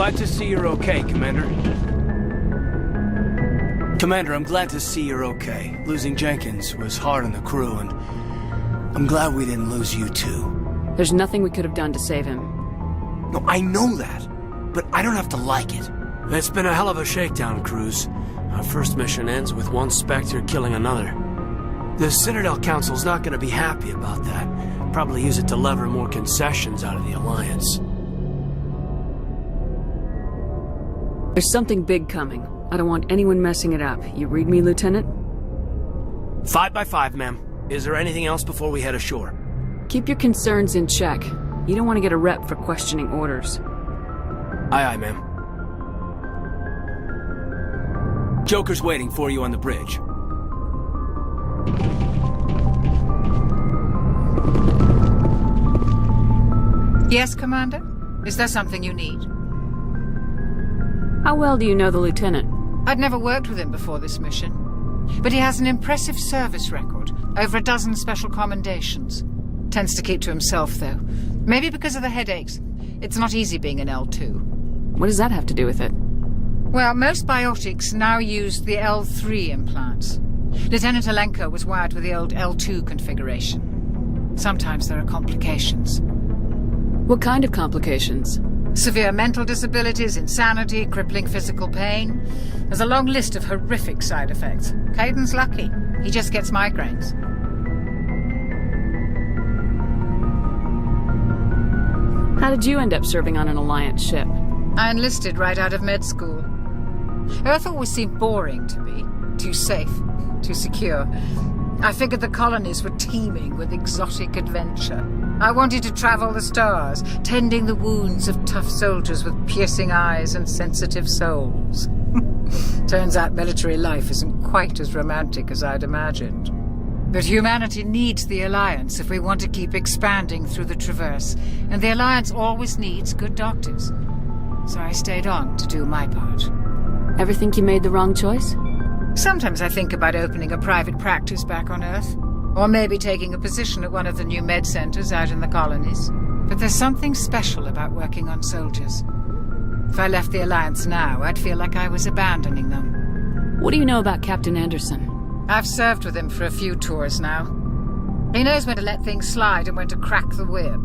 Glad to see you're okay, Commander. Commander, I'm glad to see you're okay. Losing Jenkins was hard on the crew, and I'm glad we didn't lose you too. There's nothing we could have done to save him. No, I know that, but I don't have to like it. It's been a hell of a shakedown, Cruz. Our first mission ends with one Spectre killing another. The Citadel Council's not gonna be happy about that. Probably use it to lever more concessions out of the Alliance. There's something big coming. I don't want anyone messing it up. You read me, Lieutenant? 5 by 5, ma'am. Is there anything else before we head ashore? Keep your concerns in check. You don't want to get a rep for questioning orders. Aye, aye, ma'am. Joker's waiting for you on the bridge. Yes, Commander? Is there something you need? How well do you know the Lieutenant? I'd never worked with him before this mission. But he has an impressive service record. Over a dozen special commendations. Tends to keep to himself, though. Maybe because of the headaches. It's not easy being an L2. What does that have to do with it? Well, most biotics now use the L3 implants. Lieutenant Alenko was wired with the old L2 configuration. Sometimes there are complications. What kind of complications? Severe mental disabilities, insanity, crippling physical pain. There's a long list of horrific side effects. Caden's lucky. He just gets migraines. How did you end up serving on an Alliance ship? I enlisted right out of med school. Earth always seemed boring to me. Too safe, too secure. I figured the colonies were teeming with exotic adventure. I wanted to travel the stars, tending the wounds of tough soldiers with piercing eyes and sensitive souls. Turns out military life isn't quite as romantic as I'd imagined. But humanity needs the Alliance if we want to keep expanding through the Traverse, and the Alliance always needs good doctors. So I stayed on to do my part. Ever think you made the wrong choice? Sometimes I think about opening a private practice back on Earth. Or maybe taking a position at one of the new med centers out in the colonies. But there's something special about working on soldiers. If I left the Alliance now, I'd feel like I was abandoning them. What do you know about Captain Anderson? I've served with him for a few tours now. He knows when to let things slide and when to crack the whip.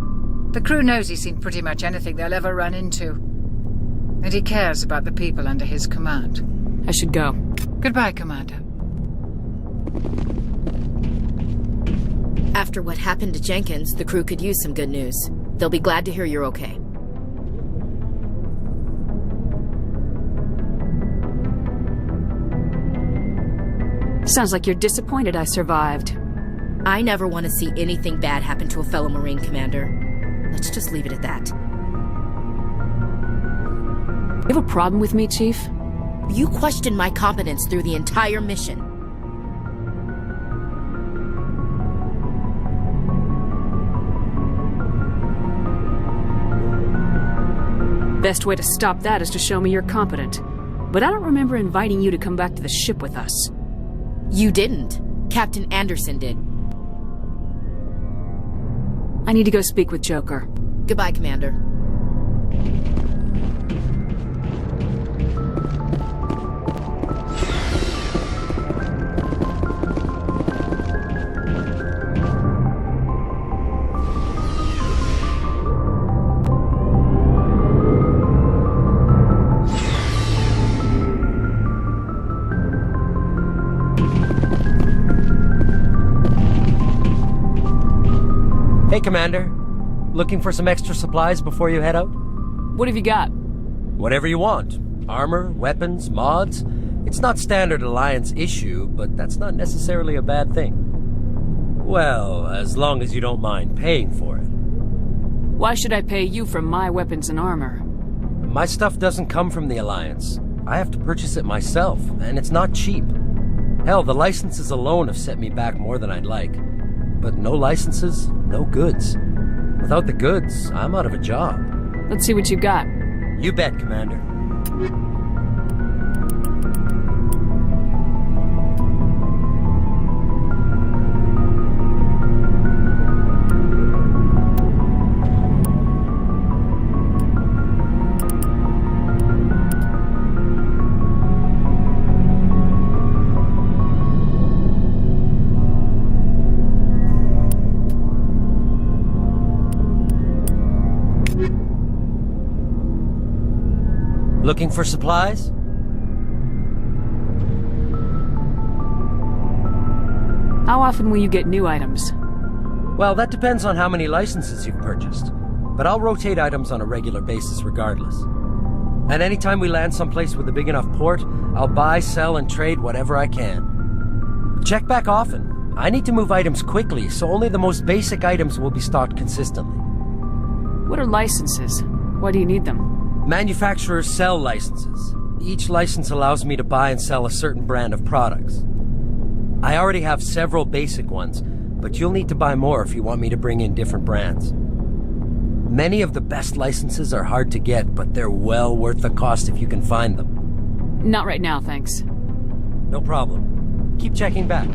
The crew knows he's seen pretty much anything they'll ever run into. And he cares about the people under his command. I should go. Goodbye, Commander. After what happened to Jenkins, the crew could use some good news. They'll be glad to hear you're okay. Sounds like you're disappointed I survived. I never want to see anything bad happen to a fellow Marine commander. Let's just leave it at that. You have a problem with me, Chief? You questioned my competence through the entire mission. Best way to stop that is to show me you're competent. But I don't remember inviting you to come back to the ship with us. You didn't. Captain Anderson did. I need to go speak with Joker. Goodbye, Commander. Hey, Commander. Looking for some extra supplies before you head out? What have you got? Whatever you want. Armor, weapons, mods. It's not standard Alliance issue, but that's not necessarily a bad thing. Well, as long as you don't mind paying for it. Why should I pay you for my weapons and armor? My stuff doesn't come from the Alliance. I have to purchase it myself, and it's not cheap. Hell, the licenses alone have set me back more than I'd like. But no licenses, no goods. Without the goods, I'm out of a job. Let's see what you got. You bet, Commander. Looking for supplies? How often will you get new items? Well, that depends on how many licenses you've purchased. But I'll rotate items on a regular basis regardless. And anytime we land someplace with a big enough port, I'll buy, sell, and trade whatever I can. Check back often. I need to move items quickly, so only the most basic items will be stocked consistently. What are licenses? Why do you need them? Manufacturers sell licenses. Each license allows me to buy and sell a certain brand of products. I already have several basic ones, but you'll need to buy more if you want me to bring in different brands. Many of the best licenses are hard to get, but they're well worth the cost if you can find them. Not right now, thanks. No problem. Keep checking back.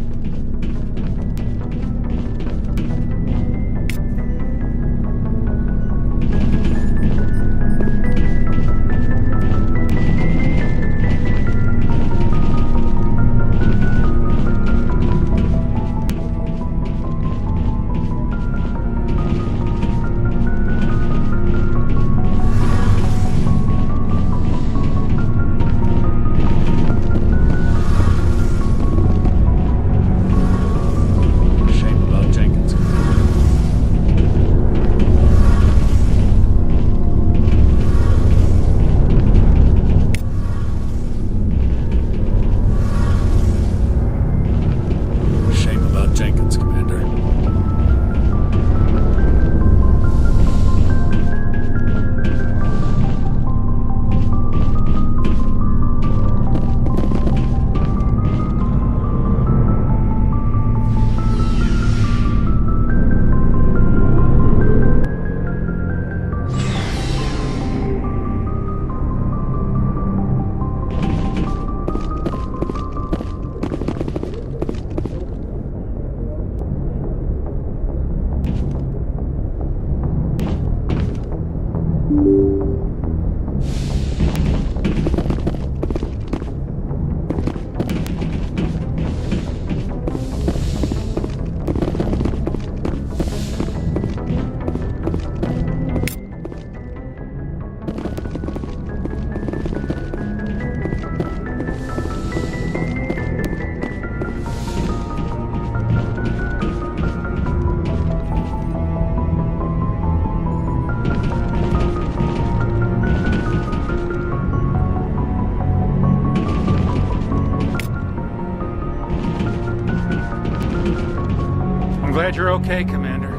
I'm glad you're okay, Commander.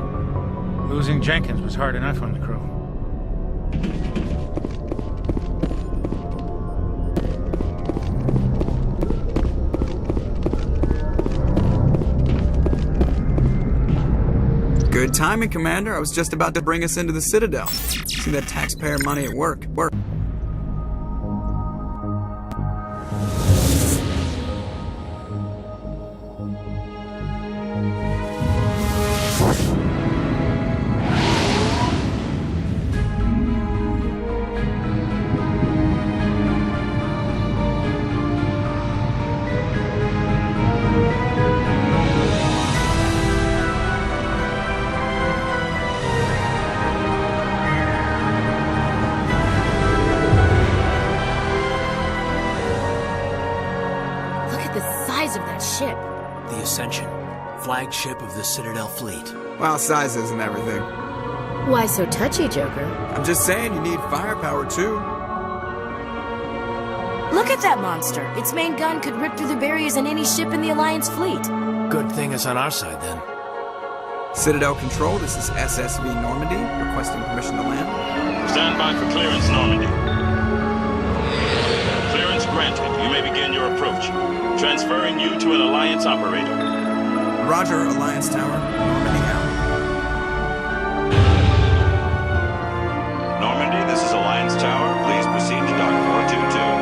Losing Jenkins was hard enough on the crew. Good timing, Commander. I was just about to bring us into the Citadel. See that taxpayer money at work. Of that ship. The Ascension, flagship of the Citadel fleet. Well, size isn't everything. Why so touchy, Joker? I'm just saying you need firepower, too. Look at that monster. Its main gun could rip through the barriers in any ship in the Alliance fleet. Good thing it's on our side, then. Citadel Control, this is SSV Normandy, requesting permission to land. Stand by for clearance, Normandy. Clearance granted. You may begin your approach. Transferring you to an Alliance operator. Roger, Alliance Tower. Normandy out. Normandy, this is Alliance Tower. Please proceed to Dock 422.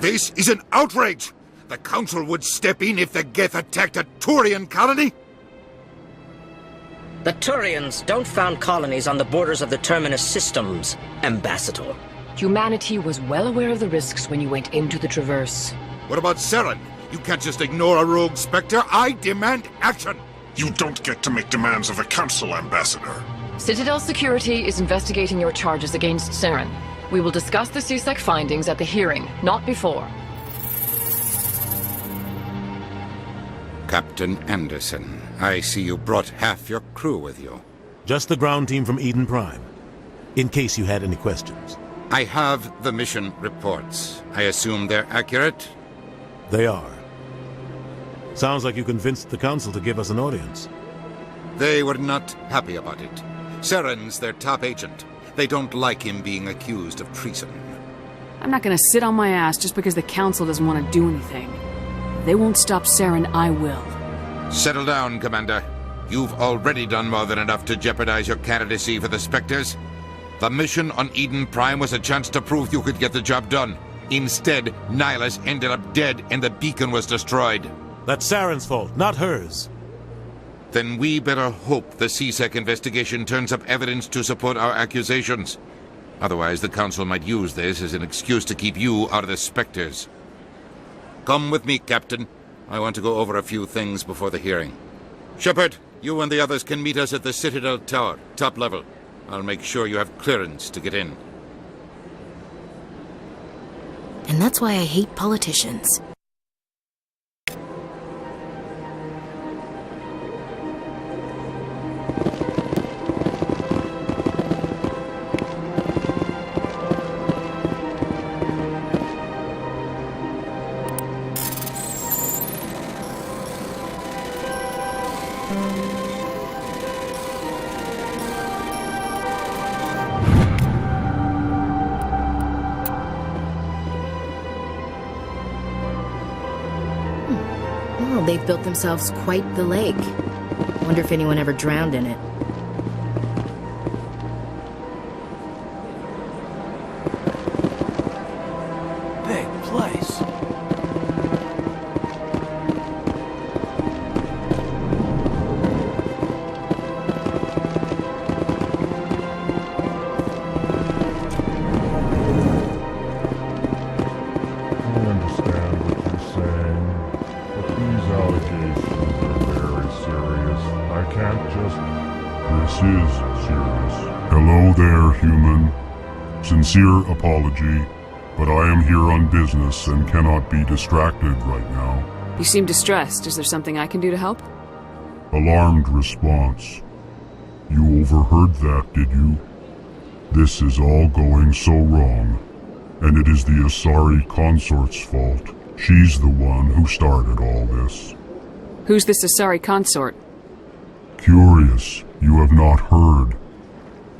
This is an outrage! The Council would step in if the Geth attacked a Turian colony? The Turians don't found colonies on the borders of the Terminus systems, Ambassador. Humanity was well aware of the risks when you went into the Traverse. What about Saren? You can't just ignore a rogue Spectre. I demand action! You don't get to make demands of the Council, Ambassador. Citadel Security is investigating your charges against Saren. We will discuss the CSEC findings at the hearing, not before. Captain Anderson, I see you brought half your crew with you. Just the ground team from Eden Prime, in case you had any questions. I have the mission reports. I assume they're accurate? They are. Sounds like you convinced the Council to give us an audience. They were not happy about it. Saren's their top agent. They don't like him being accused of treason. I'm not gonna sit on my ass just because the Council doesn't want to do anything. If they won't stop Saren, I will. Settle down, Commander. You've already done more than enough to jeopardize your candidacy for the Spectres. The mission on Eden Prime was a chance to prove you could get the job done. Instead, Nihilus ended up dead and the beacon was destroyed. That's Saren's fault, not hers. Then we better hope the CSEC investigation turns up evidence to support our accusations. Otherwise, the Council might use this as an excuse to keep you out of the Spectres. Come with me, Captain. I want to go over a few things before the hearing. Shepard, you and the others can meet us at the Citadel Tower, top level. I'll make sure you have clearance to get in. And that's why I hate politicians. Well, they've built themselves quite the lake. Wonder if anyone ever drowned in it. Big place. Hello there, human. Sincere apology, but I am here on business and cannot be distracted right now. You seem distressed. Is there something I can do to help? Alarmed response. You overheard that, did you? This is all going so wrong, and it is the Asari consort's fault. She's the one who started all this. Who's this Asari consort? Curious, you have not heard.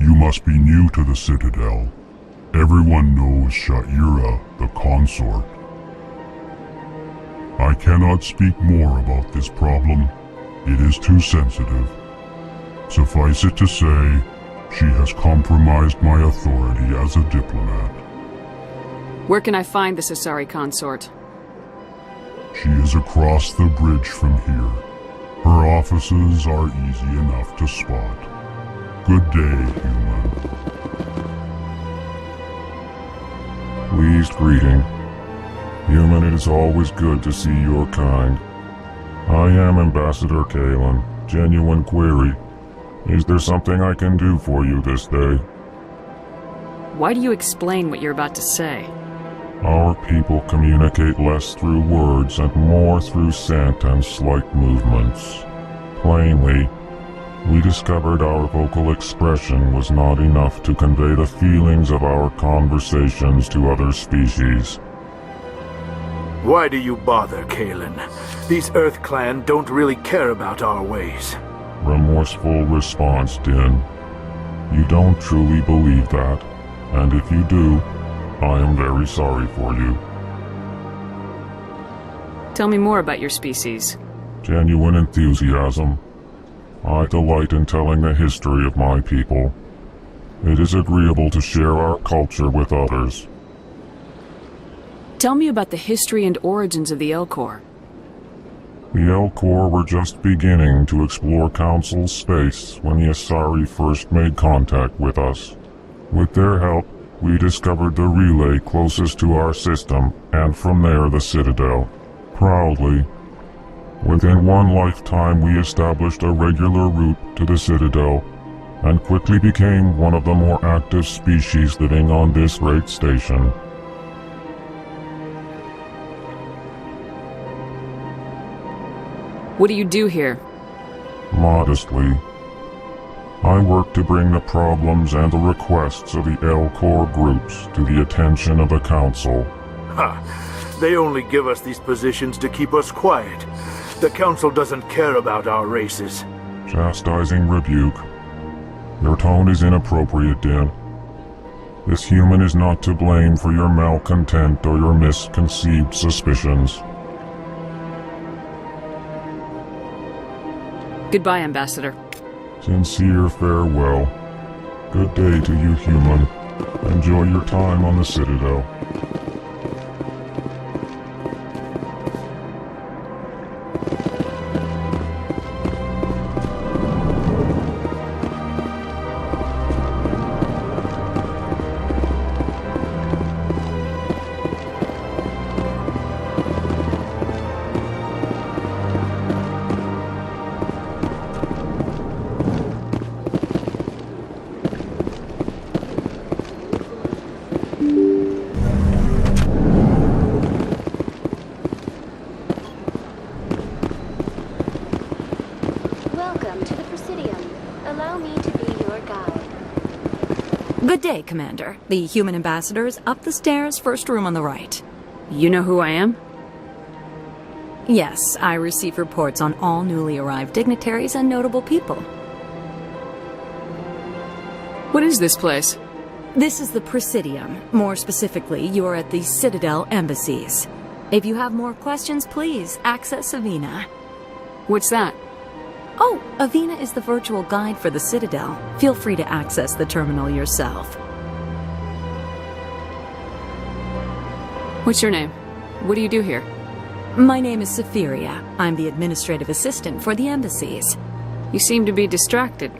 You must be new to the Citadel. Everyone knows Sha'ira, the consort. I cannot speak more about this problem. It is too sensitive. Suffice it to say, she has compromised my authority as a diplomat. Where can I find this Asari consort? She is across the bridge from here. Her offices are easy enough to spot. Good day, human. Pleased greeting. Human, it is always good to see your kind. I am Ambassador Kalen. Genuine query. Is there something I can do for you this day? Why do you explain what you're about to say? Our people communicate less through words and more through scent and slight movements. Plainly, we discovered our vocal expression was not enough to convey the feelings of our conversations to other species. Why do you bother, Kalen? These Earth Clan don't really care about our ways. Remorseful response, Din. You don't truly believe that, and if you do, I am very sorry for you. Tell me more about your species. Genuine enthusiasm. I delight in telling the history of my people. It is agreeable to share our culture with others. Tell me about the history and origins of the Elcor. The El Corps were just beginning to explore Council space when the Asari first made contact with us. With their help, we discovered the relay closest to our system, and from there the Citadel. Proudly, within one lifetime we established a regular route to the Citadel, and quickly became one of the more active species living on this great station. What do you do here? Modestly, I work to bring the problems and the requests of the El Corps groups to the attention of the Council. Ha! They only give us these positions to keep us quiet. The Council doesn't care about our races. Chastising rebuke. Your tone is inappropriate, Din. This human is not to blame for your malcontent or your misconceived suspicions. Goodbye, Ambassador. Sincere farewell. Good day to you, human. Enjoy your time on the Citadel. Good day, Commander. The human ambassador is up the stairs, first room on the right. You know who I am? Yes, I receive reports on all newly arrived dignitaries and notable people. What is this place? This is the Presidium. More specifically, you are at the Citadel embassies. If you have more questions, please access Avina. What's that? Oh, Avina is the virtual guide for the Citadel. Feel free to access the terminal yourself. What's your name? What do you do here? My name is Safiria. I'm the administrative assistant for the embassies. You seem to be distracted.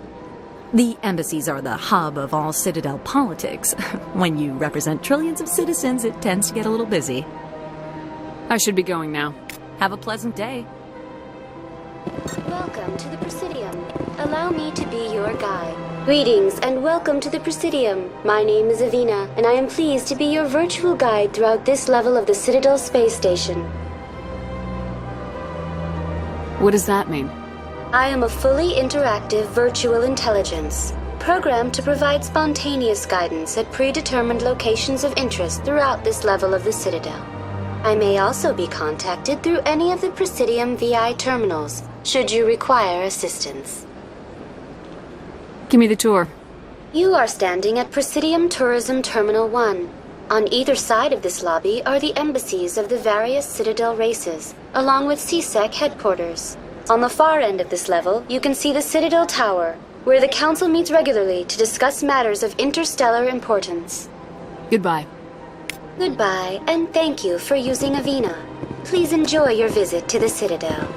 The embassies are the hub of all Citadel politics. When you represent trillions of citizens, it tends to get a little busy. I should be going now. Have a pleasant day. Welcome to the Presidium. Allow me to be your guide. Greetings and welcome to the Presidium. My name is Avina, and I am pleased to be your virtual guide throughout this level of the Citadel space station. What does that mean? I am a fully interactive virtual intelligence, programmed to provide spontaneous guidance at predetermined locations of interest throughout this level of the Citadel. I may also be contacted through any of the Presidium VI terminals, should you require assistance. Give me the tour. You are standing at Presidium Tourism Terminal 1. On either side of this lobby are the embassies of the various Citadel races, along with CSEC headquarters. On the far end of this level, you can see the Citadel Tower, where the Council meets regularly to discuss matters of interstellar importance. Goodbye. Goodbye, and thank you for using Avina. Please enjoy your visit to the Citadel.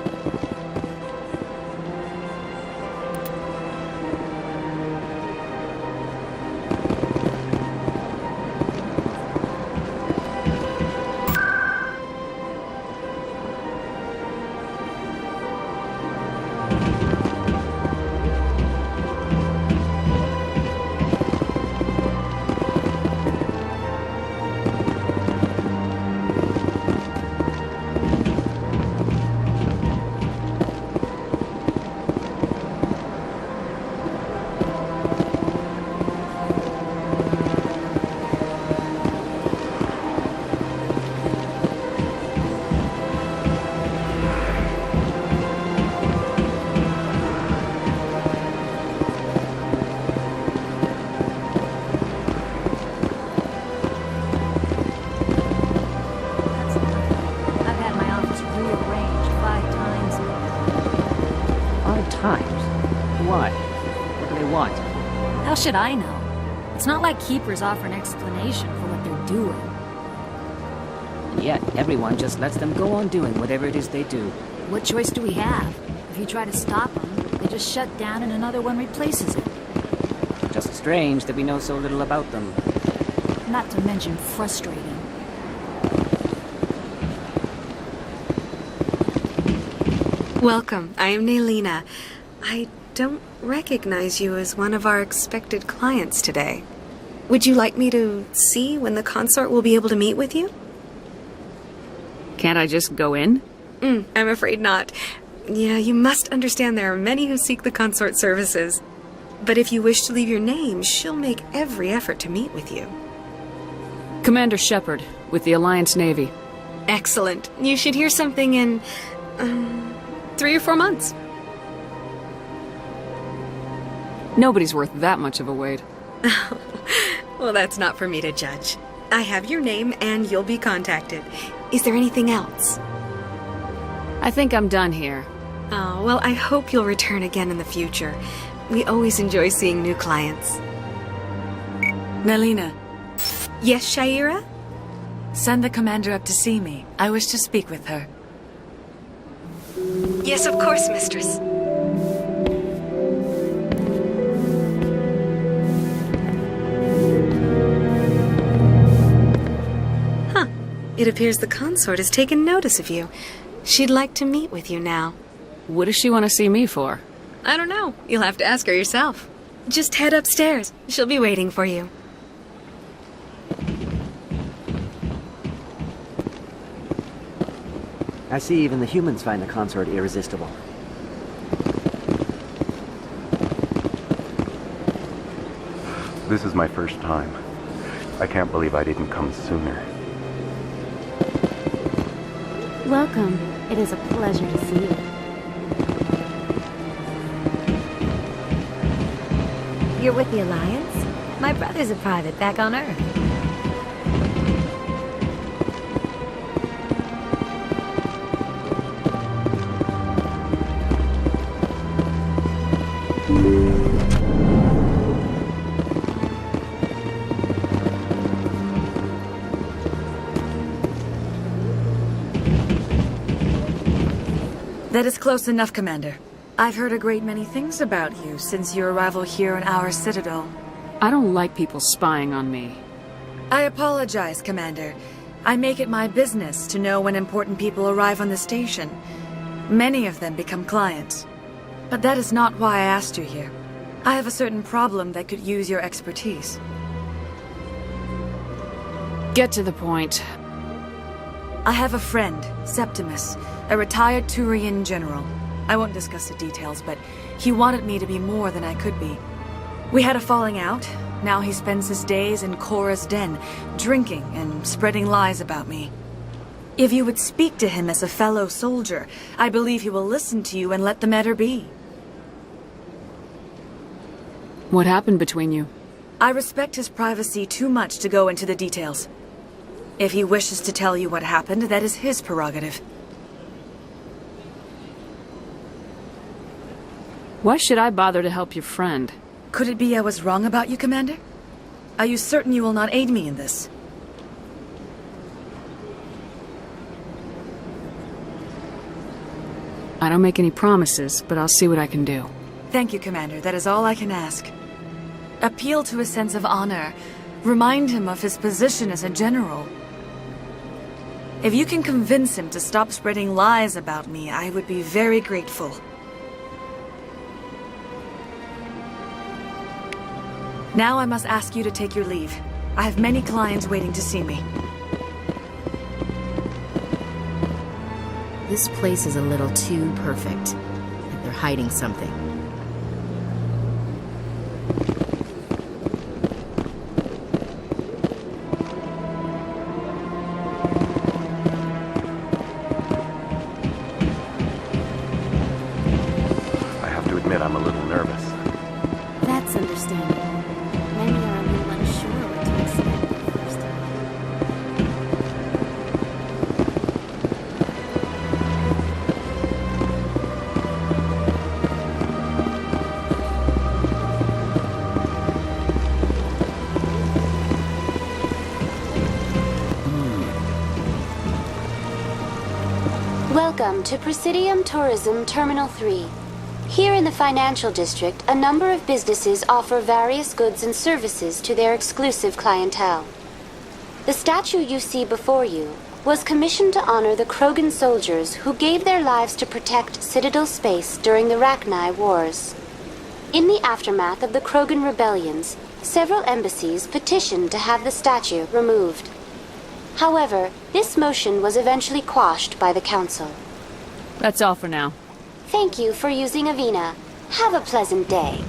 How should I know? It's not like Keepers offer an explanation for what they're doing. And yet, everyone just lets them go on doing whatever it is they do. What choice do we have? If you try to stop them, they just shut down and another one replaces it. Just strange that we know so little about them. Not to mention frustrating. Welcome. I am Naylina. I don't recognize you as one of our expected clients today. Would you like me to see when the consort will be able to meet with you? Can't I just go in? I'm afraid not. Yeah, you must understand there are many who seek the consort services. But if you wish to leave your name, she'll make every effort to meet with you. Commander Shepard, with the Alliance Navy. Excellent. You should hear something in 3 or 4 months. Nobody's worth that much of a wait. Well, that's not for me to judge. I have your name and you'll be contacted. Is there anything else? I think I'm done here. Oh, well, I hope you'll return again in the future. We always enjoy seeing new clients. Naylina. Yes, Shaira? Send the commander up to see me. I wish to speak with her. Yes, of course, mistress. Huh. It appears the consort has taken notice of you. She'd like to meet with you now. What does she want to see me for? I don't know. You'll have to ask her yourself. Just head upstairs. She'll be waiting for you. I see even the humans find the consort irresistible. This is my first time. I can't believe I didn't come sooner. Welcome. It is a pleasure to see you. You're with the Alliance? My brother's a private back on Earth. That is close enough, Commander. I've heard a great many things about you since your arrival here in our citadel. I don't like people spying on me. I apologize, Commander. I make it my business to know when important people arrive on the station. Many of them become clients. But that is not why I asked you here. I have a certain problem that could use your expertise. Get to the point. I have a friend, Septimus, a retired Turian general. I won't discuss the details, but he wanted me to be more than I could be. We had a falling out. Now he spends his days in Cora's den, drinking and spreading lies about me. If you would speak to him as a fellow soldier, I believe he will listen to you and let the matter be. What happened between you? I respect his privacy too much to go into the details. If he wishes to tell you what happened, that is his prerogative. Why should I bother to help your friend? Could it be I was wrong about you, Commander? Are you certain you will not aid me in this? I don't make any promises, but I'll see what I can do. Thank you, Commander. That is all I can ask. Appeal to his sense of honor. Remind him of his position as a general. If you can convince him to stop spreading lies about me, I would be very grateful. Now I must ask you to take your leave. I have many clients waiting to see me. This place is a little too perfect. Like they're hiding something. I have to admit I'm a little nervous. That's understandable. Many are a little unsure what to expect the first time. Welcome to Presidium Tourism Terminal 3. Here in the financial district, a number of businesses offer various goods and services to their exclusive clientele. The statue you see before you was commissioned to honor the Krogan soldiers who gave their lives to protect Citadel space during the Rachni Wars. In the aftermath of the Krogan rebellions, several embassies petitioned to have the statue removed. However, this motion was eventually quashed by the Council. That's all for now. Thank you for using Avina. Have a pleasant day.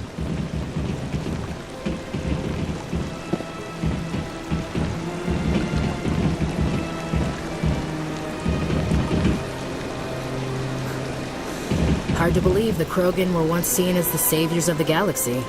Hard to believe the Krogan were once seen as the saviors of the galaxy.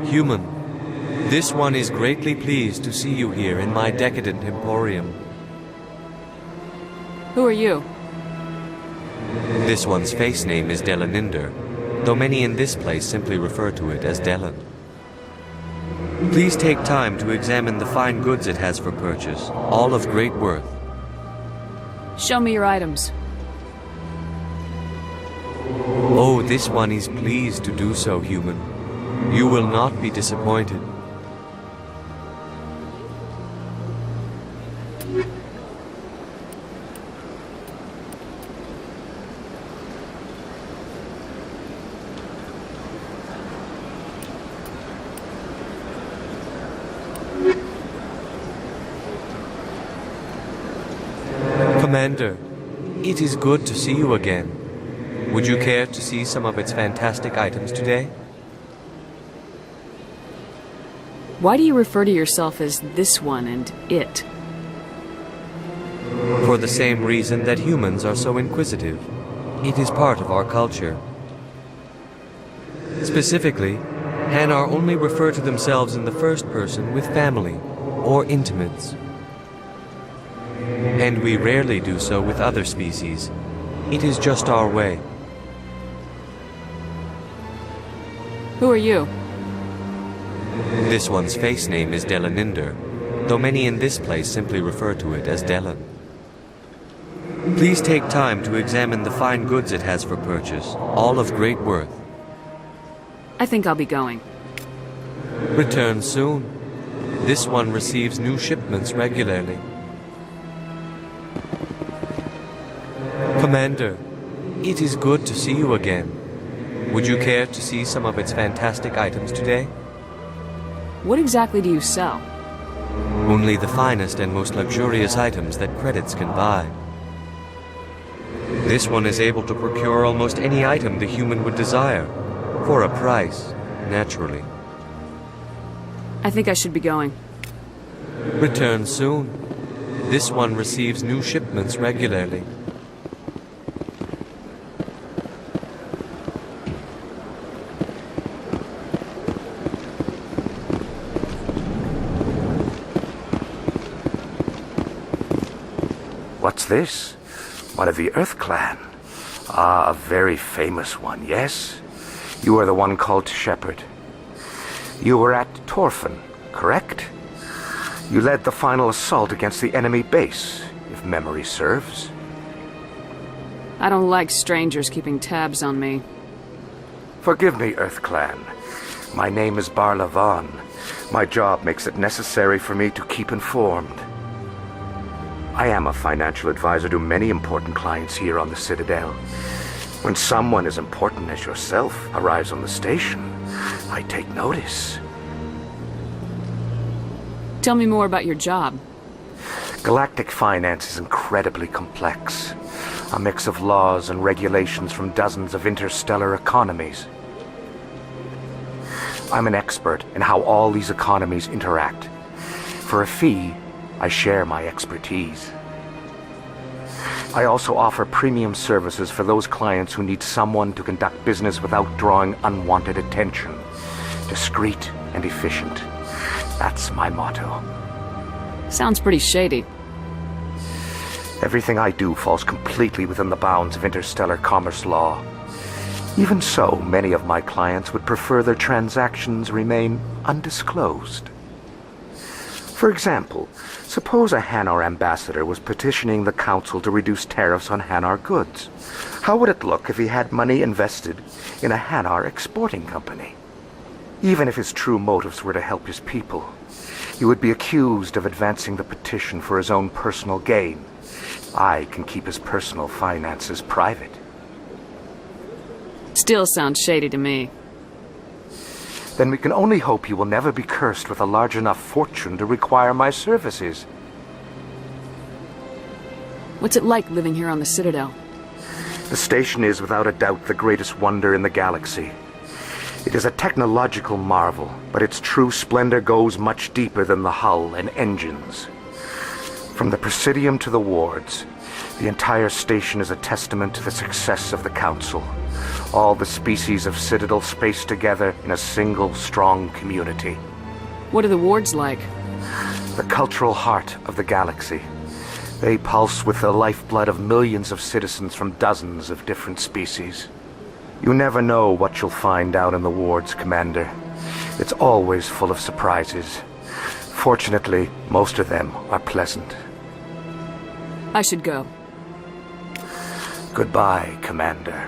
Human, this one is greatly pleased to see you here in my decadent emporium. Who are you? This one's face name is Delaninder, though many in this place simply refer to it as Delan. Please take time to examine the fine goods it has for purchase, all of great worth. Show me your items. Oh, this one is pleased to do so, human. You will not be disappointed. Commander, it is good to see you again. Would you care to see some of its fantastic items today? Why do you refer to yourself as this one and it? For the same reason that humans are so inquisitive. It is part of our culture. Specifically, Hanar only refer to themselves in the first person with family or intimates. And we rarely do so with other species. It is just our way. Who are you? This one's face name is Delaninder, though many in this place simply refer to it as Delan. Please take time to examine the fine goods it has for purchase, all of great worth. I think I'll be going. Return soon. This one receives new shipments regularly. Commander, it is good to see you again. Would you care to see some of its fantastic items today? What exactly do you sell? Only the finest and most luxurious items that credits can buy. This one is able to procure almost any item the human would desire, for a price, naturally. I think I should be going. Return soon. This one receives new shipments regularly. What's this? One of the Earth Clan. Ah, a very famous one, yes? You are the one called Shepherd. You were at Torfan, correct? You led the final assault against the enemy base, if memory serves. I don't like strangers keeping tabs on me. Forgive me, Earth Clan. My name is Barla Vaughn. My job makes it necessary for me to keep informed. I am a financial advisor to many important clients here on the Citadel. When someone as important as yourself arrives on the station, I take notice. Tell me more about your job. Galactic finance is incredibly complex. A mix of laws and regulations from dozens of interstellar economies. I'm an expert in how all these economies interact. For a fee, I share my expertise. I also offer premium services for those clients who need someone to conduct business without drawing unwanted attention. Discreet and efficient. That's my motto. Sounds pretty shady. Everything I do falls completely within the bounds of interstellar commerce law. Even so, many of my clients would prefer their transactions remain undisclosed. For example, suppose a Hanar ambassador was petitioning the council to reduce tariffs on Hanar goods. How would it look if he had money invested in a Hanar exporting company? Even if his true motives were to help his people, he would be accused of advancing the petition for his own personal gain. I can keep his personal finances private. Still sounds shady to me. Then we can only hope you will never be cursed with a large enough fortune to require my services. What's it like living here on the Citadel? The station is without a doubt the greatest wonder in the galaxy. It is a technological marvel, but its true splendor goes much deeper than the hull and engines. From the Presidium to the wards, the entire station is a testament to the success of the Council. All the species of Citadel spaced together in a single, strong community. What are the wards like? The cultural heart of the galaxy. They pulse with the lifeblood of millions of citizens from dozens of different species. You never know what you'll find out in the wards, Commander. It's always full of surprises. Fortunately, most of them are pleasant. I should go. Goodbye, Commander.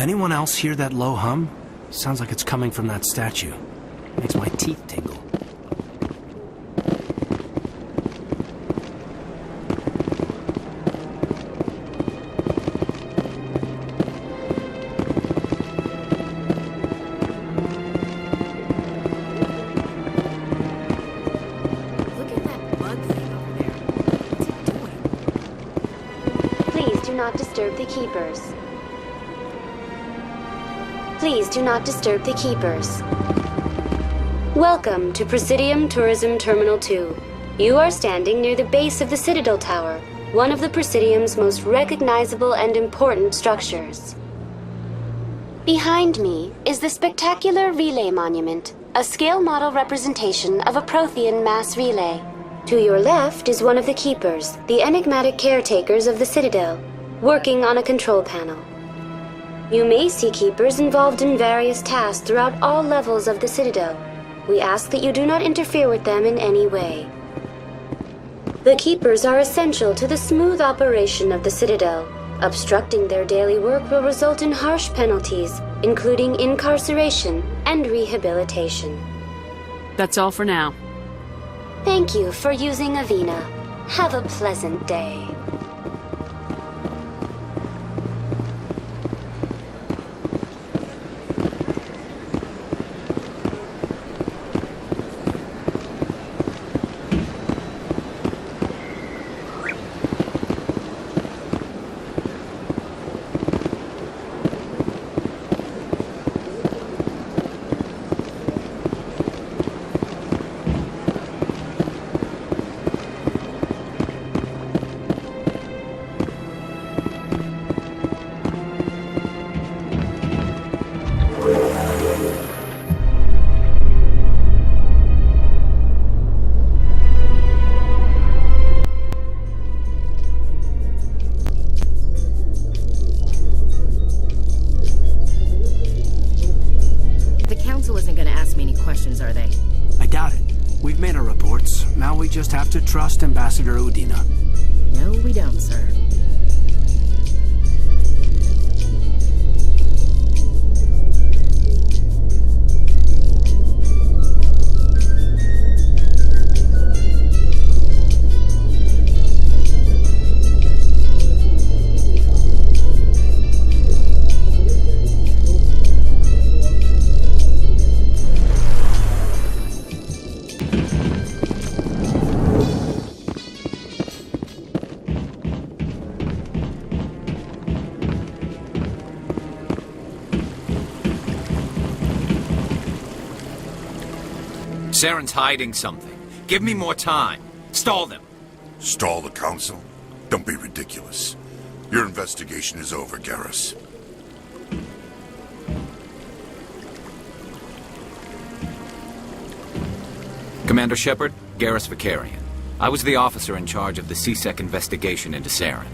Anyone else hear that low hum? Sounds like it's coming from that statue. Makes my teeth tingle. Look at that bug thing over there. What's it doing? Please do not disturb the keepers. Please do not disturb the keepers. Welcome to Presidium Tourism Terminal 2. You are standing near the base of the Citadel Tower, one of the Presidium's most recognizable and important structures. Behind me is the spectacular Relay Monument, a scale model representation of a Prothean mass relay. To your left is one of the keepers, the enigmatic caretakers of the Citadel, working on a control panel. You may see keepers involved in various tasks throughout all levels of the Citadel. We ask that you do not interfere with them in any way. The keepers are essential to the smooth operation of the Citadel. Obstructing their daily work will result in harsh penalties, including incarceration and rehabilitation. That's all for now. Thank you for using Avina. Have a pleasant day. Are they? I doubt it. We've made our reports. Now we just have to trust Ambassador Udina. No, we don't, sir. Saren's hiding something. Give me more time. Stall them. Stall the council? Don't be ridiculous. Your investigation is over, Garrus. Commander Shepard, Garrus Vicarian. I was the officer in charge of the CSEC investigation into Saren.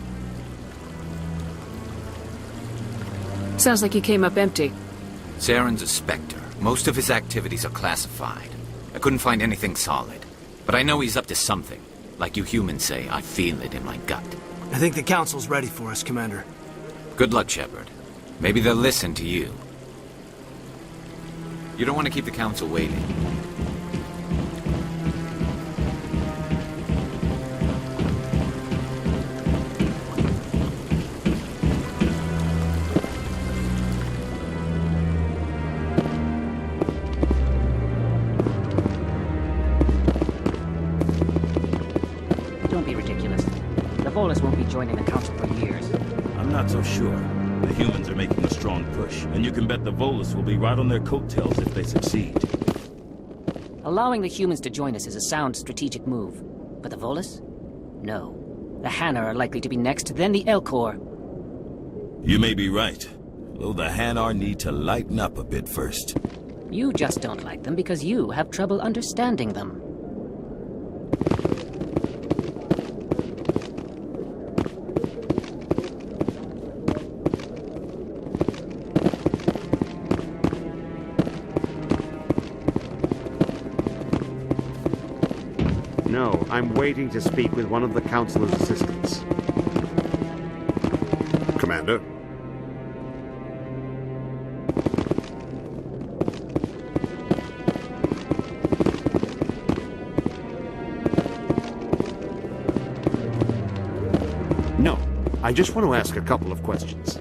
Sounds like you came up empty. Saren's a Spectre. Most of his activities are classified. I couldn't find anything solid. But I know he's up to something. Like you humans say, I feel it in my gut. I think the Council's ready for us, Commander. Good luck, Shepard. Maybe they'll listen to you. You don't want to keep the Council waiting. Volus won't be joining the Council for years. I'm not so sure. The humans are making a strong push, and you can bet the Volus will be right on their coattails if they succeed. Allowing the humans to join us is a sound strategic move. But the Volus? No. The Hanar are likely to be next, then the Elcor. You may be right. Though the Hanar need to lighten up a bit first. You just don't like them because you have trouble understanding them. No, I'm waiting to speak with one of the Councilor's assistants. Commander? No, I just want to ask a couple of questions.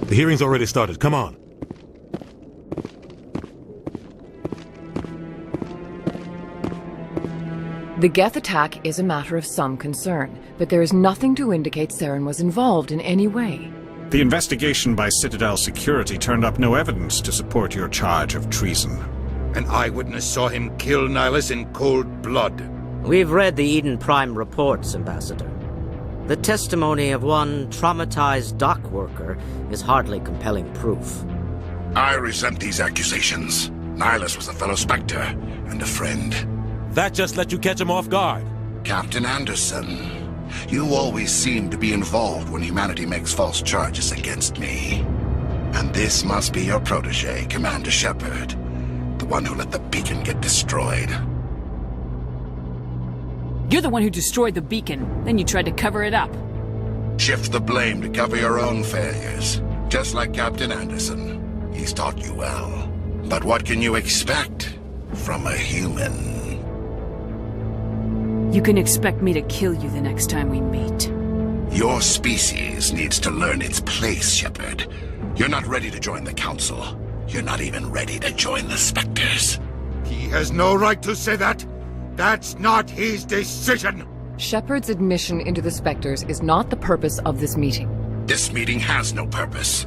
The hearing's already started. Come on. The Geth attack is a matter of some concern, but there is nothing to indicate Saren was involved in any way. The investigation by Citadel Security turned up no evidence to support your charge of treason. An eyewitness saw him kill Nihilus in cold blood. We've read the Eden Prime reports, Ambassador. The testimony of one traumatized dock worker is hardly compelling proof. I resent these accusations. Nihilus was a fellow Spectre and a friend. That just let you catch him off guard. Captain Anderson, you always seem to be involved when humanity makes false charges against me. And this must be your protege, Commander Shepard, the one who let the beacon get destroyed. You're the one who destroyed the beacon, then you tried to cover it up. Shift the blame to cover your own failures, just like Captain Anderson. He's taught you well. But what can you expect from a human? You can expect me to kill you the next time we meet. Your species needs to learn its place, Shepard. You're not ready to join the Council. You're not even ready to join the Spectres. He has no right to say that. That's not his decision! Shepard's admission into the Spectres is not the purpose of this meeting. This meeting has no purpose.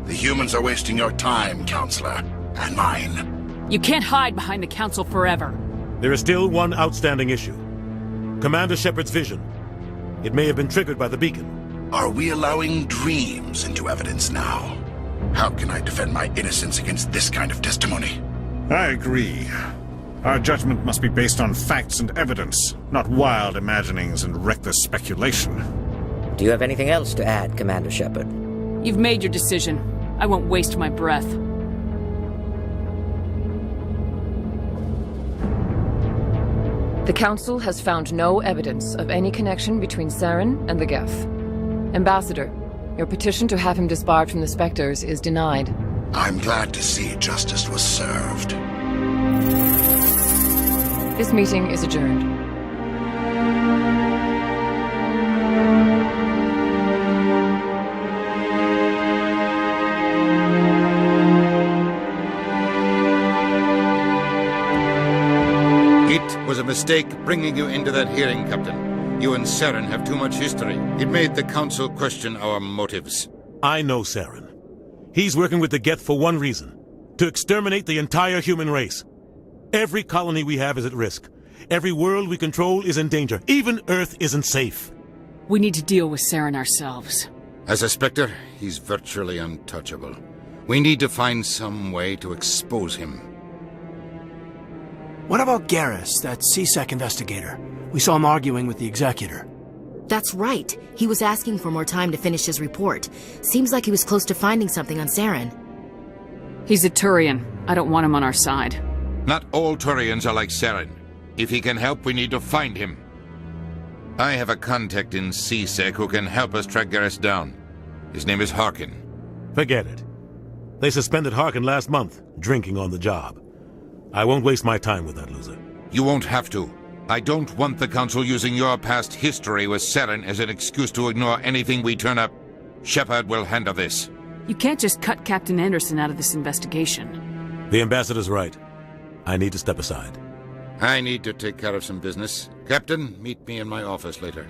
The humans are wasting your time, Counselor, and mine. You can't hide behind the Council forever. There is still one outstanding issue. Commander Shepard's vision. It may have been triggered by the beacon. Are we allowing dreams into evidence now? How can I defend my innocence against this kind of testimony? I agree. Our judgment must be based on facts and evidence, not wild imaginings and reckless speculation. Do you have anything else to add, Commander Shepard? You've made your decision. I won't waste my breath. The Council has found no evidence of any connection between Saren and the Geth. Ambassador, your petition to have him disbarred from the Spectres is denied. I'm glad to see justice was served. This meeting is adjourned. It was a mistake bringing you into that hearing, Captain. You and Saren have too much history. It made the Council question our motives. I know Saren. He's working with the Geth for one reason. To exterminate the entire human race. Every colony we have is at risk. Every world we control is in danger. Even Earth isn't safe. We need to deal with Saren ourselves. As a Spectre, he's virtually untouchable. We need to find some way to expose him. What about Garrus, that CSEC investigator? We saw him arguing with the Executor. That's right. He was asking for more time to finish his report. Seems like he was close to finding something on Saren. He's a Turian. I don't want him on our side. Not all Turians are like Saren. If he can help, we need to find him. I have a contact in CSEC who can help us track Garrus down. His name is Harkin. Forget it. They suspended Harkin last month, drinking on the job. I won't waste my time with that loser. You won't have to. I don't want the Council using your past history with Saren as an excuse to ignore anything we turn up. Shepard will handle this. You can't just cut Captain Anderson out of this investigation. The Ambassador's right. I need to step aside. I need to take care of some business. Captain, meet me in my office later.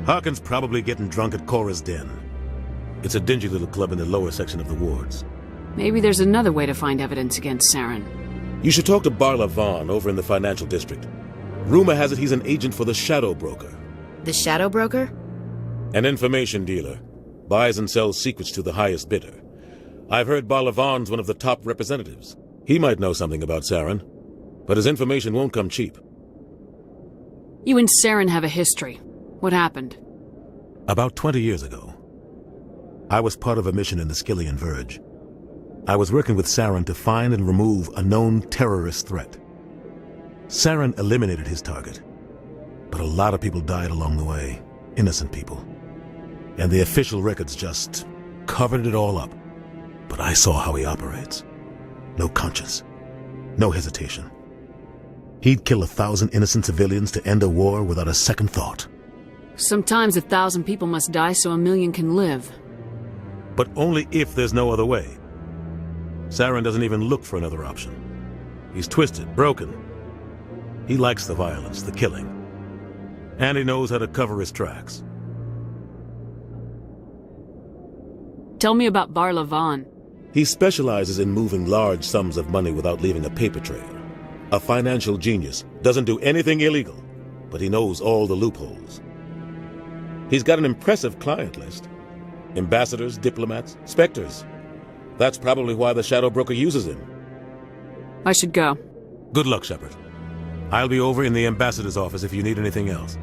Harkin's probably getting drunk at Cora's Den. It's a dingy little club in the lower section of the wards. Maybe there's another way to find evidence against Saren. You should talk to Barla Vaughn over in the financial district. Rumor has it he's an agent for the Shadow Broker. The Shadow Broker? An information dealer. Buys and sells secrets to the highest bidder. I've heard Barla Vaughn's one of the top representatives. He might know something about Saren, but his information won't come cheap. You and Saren have a history. What happened? About 20 years ago, I was part of a mission in the Skillian Verge. I was working with Saren to find and remove a known terrorist threat. Saren eliminated his target, but a lot of people died along the way, innocent people. And the official records just covered it all up. But I saw how he operates. No conscience, no hesitation. He'd kill 1,000 innocent civilians to end a war without a second thought. Sometimes 1,000 people must die so 1,000,000 can live. But only if there's no other way. Saren doesn't even look for another option. He's twisted, broken. He likes the violence, the killing. And he knows how to cover his tracks. Tell me about Barla Vaughn. He specializes in moving large sums of money without leaving a paper trail. A financial genius, doesn't do anything illegal, but he knows all the loopholes. He's got an impressive client list. Ambassadors, diplomats, specters. That's probably why the Shadow Broker uses him. I should go. Good luck, Shepard. I'll be over in the Ambassador's office if you need anything else.